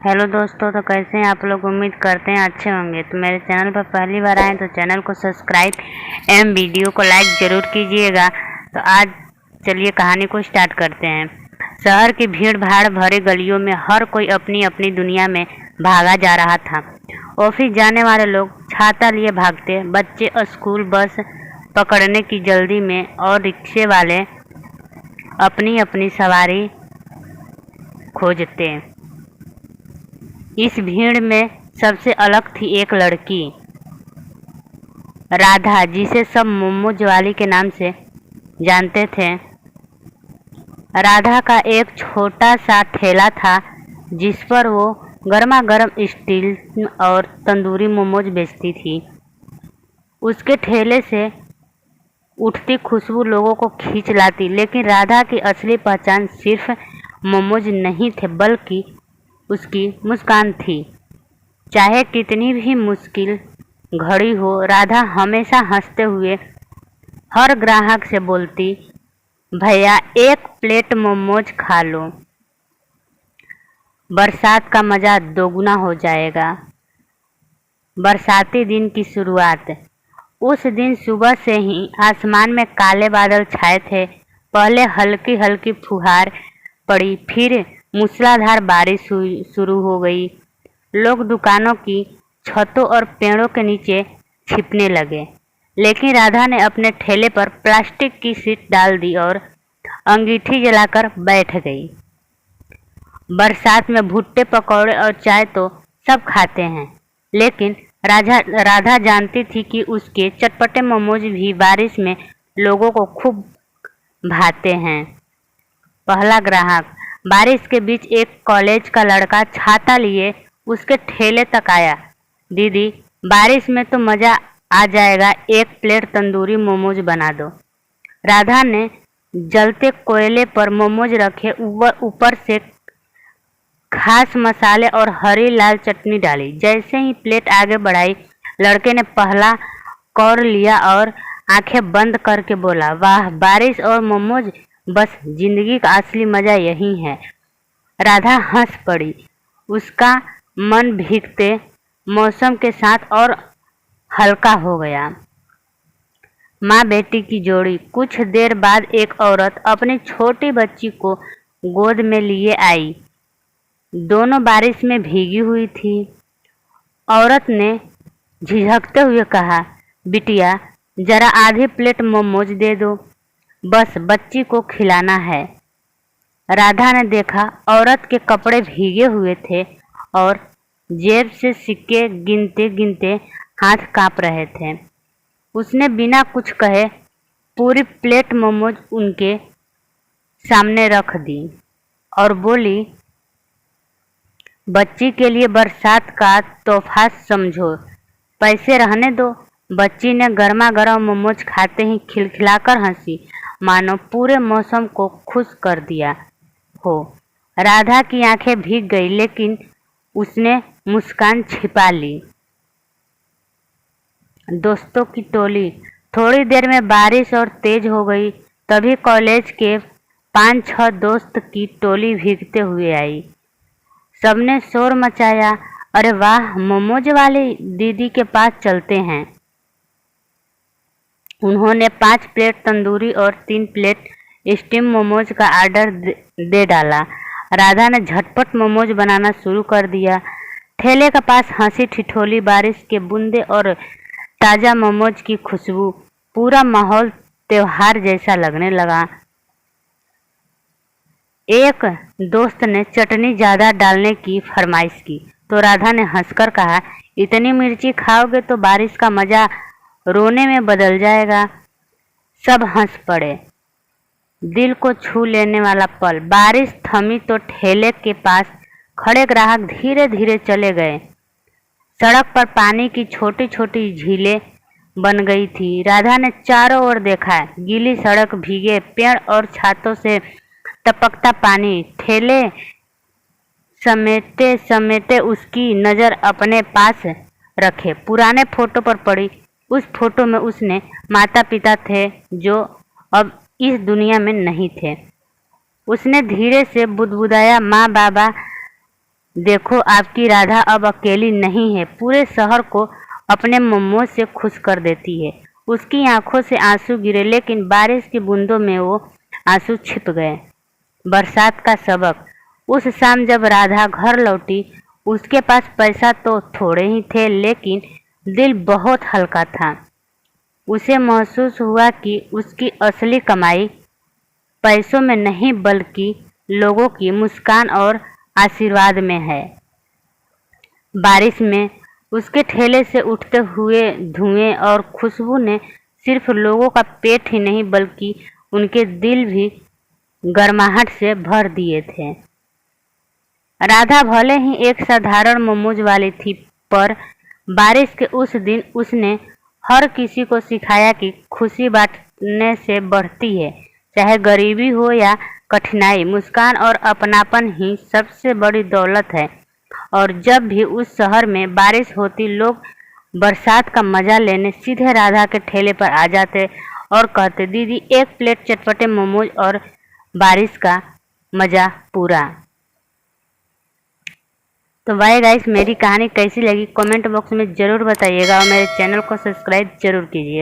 Hello दोस्तों, तो कैसे हैं आप लोग। उम्मीद करते हैं अच्छे होंगे। तो मेरे चैनल पर पहली बार आए तो चैनल को सब्सक्राइब एवं वीडियो को लाइक ज़रूर कीजिएगा। तो आज चलिए कहानी को स्टार्ट करते हैं। शहर की भीड़ भाड़ भरी गलियों में हर कोई अपनी अपनी दुनिया में भागा जा रहा था। ऑफिस जाने वाले लोग छाता लिए भागते, बच्चे स्कूल बस पकड़ने की जल्दी में और रिक्शे वाले अपनी अपनी सवारी खोजते। इस भीड़ में सबसे अलग थी एक लड़की, राधा, जिसे सब मोमोज वाली के नाम से जानते थे। राधा का एक छोटा सा ठेला था जिस पर वो गर्मा गर्म स्टील और तंदूरी मोमोज बेचती थी। उसके ठेले से उठती खुशबू लोगों को खींच लाती, लेकिन राधा की असली पहचान सिर्फ मोमोज नहीं थे बल्कि उसकी मुस्कान थी। चाहे कितनी भी मुश्किल घड़ी हो, राधा हमेशा हंसते हुए हर ग्राहक से बोलती, भैया एक प्लेट मोमोज खा लो, बरसात का मज़ा दोगुना हो जाएगा। बरसाती दिन की शुरुआत। उस दिन सुबह से ही आसमान में काले बादल छाए थे। पहले हल्की हल्की फुहार पड़ी, फिर मूसलाधार बारिश शुरू हो गई। लोग दुकानों की छतों और पेड़ों के नीचे छिपने लगे, लेकिन राधा ने अपने ठेले पर प्लास्टिक की सीट डाल दी और अंगीठी जलाकर बैठ गई। बरसात में भुट्टे, पकौड़े और चाय तो सब खाते हैं, लेकिन राधा जानती थी कि उसके चटपटे मोमोज भी बारिश में लोगों को खूब भाते हैं। पहला ग्राहक। बारिश के बीच एक कॉलेज का लड़का छाता लिए उसके ठेले तक आया। दीदी, बारिश में तो मज़ा आ जाएगा, एक प्लेट तंदूरी मोमोज बना दो। राधा ने जलते कोयले पर मोमोज रखे, ऊपर से खास मसाले और हरी लाल चटनी डाली। जैसे ही प्लेट आगे बढ़ाई, लड़के ने पहला कौर लिया और आंखें बंद करके बोला, वाह, बारिश और मोमोज, बस जिंदगी का असली मज़ा यही है। राधा हंस पड़ी। उसका मन भीगते मौसम के साथ और हल्का हो गया। माँ बेटी की जोड़ी। कुछ देर बाद एक औरत अपनी छोटी बच्ची को गोद में लिए आई। दोनों बारिश में भीगी हुई थी। औरत ने झिझकते हुए कहा, बिटिया, जरा आधी प्लेट मोमोज दे दो, बस बच्ची को खिलाना है। राधा ने देखा औरत के कपड़े भीगे हुए थे और जेब से सिक्के गिनते गिनते हाथ कांप रहे थे। उसने बिना कुछ कहे पूरी प्लेट मोमोज उनके सामने रख दी और बोली, बच्ची के लिए बरसात का तोहफा समझो, पैसे रहने दो। बच्ची ने गर्मा गर्म मोमोज खाते ही खिलखिलाकर हंसी, मानो पूरे मौसम को खुश कर दिया हो। राधा की आंखें भीग गई, लेकिन उसने मुस्कान छिपा ली। दोस्तों की टोली। थोड़ी देर में बारिश और तेज हो गई। तभी कॉलेज के 5-6 दोस्त की टोली भीगते हुए आई। सबने शोर मचाया, अरे वाह, मोमोज वाली दीदी के पास चलते हैं। उन्होंने 5 प्लेट तंदूरी और 3 प्लेट स्टीम मोमोज का ऑर्डर दे डाला। राधा ने झटपट मोमोज बनाना शुरू कर दिया। ठेले के पास हंसी ठिठोली, बारिश के बूंदे और ताज़ा मोमोज की खुशबू, पूरा माहौल त्योहार जैसा लगने लगा। एक दोस्त ने चटनी ज़्यादा डालने की फरमाइश की तो राधा ने हंसकर कहा, इतनी मिर्ची खाओगे तो बारिश का मज़ा रोने में बदल जाएगा। सब हंस पड़े। दिल को छू लेने वाला पल। बारिश थमी तो ठेले के पास खड़े ग्राहक धीरे धीरे चले गए। सड़क पर पानी की छोटी छोटी झीलें बन गई थी। राधा ने चारों ओर देखा, गीली सड़क, भीगे पेड़ और छातों से टपकता पानी। ठेले समेटे समेटे उसकी नज़र अपने पास रखे पुराने फोटो पर पड़ी। उस फोटो में उसने माता पिता थे जो अब इस दुनिया में नहीं थे। उसने धीरे से बुदबुदाया, माँ बाबा, देखो आपकी राधा अब अकेली नहीं है, पूरे शहर को अपने मोमोज से खुश कर देती है। उसकी आंखों से आंसू गिरे, लेकिन बारिश की बूंदों में वो आंसू छिप गए। बरसात का सबक। उस शाम जब राधा घर लौटी, उसके पास पैसा तो थोड़े ही थे, लेकिन दिल बहुत हल्का था। उसे महसूस हुआ कि उसकी असली कमाई पैसों में नहीं, बल्कि लोगों की मुस्कान और आशीर्वाद में है। बारिश में उसके ठेले से उठते हुए धुएं और खुशबू ने सिर्फ लोगों का पेट ही नहीं, बल्कि उनके दिल भी गर्माहट से भर दिए थे। राधा भले ही एक साधारण मोमोज वाली थी, पर बारिश के उस दिन उसने हर किसी को सिखाया कि खुशी बांटने से बढ़ती है। चाहे गरीबी हो या कठिनाई, मुस्कान और अपनापन ही सबसे बड़ी दौलत है। और जब भी उस शहर में बारिश होती, लोग बरसात का मजा लेने सीधे राधा के ठेले पर आ जाते और कहते, दीदी एक प्लेट चटपटे मोमोज और बारिश का मजा पूरा। तो बाय गाइस, मेरी कहानी कैसी लगी कमेंट बॉक्स में ज़रूर बताइएगा और मेरे चैनल को सब्सक्राइब जरूर कीजिए।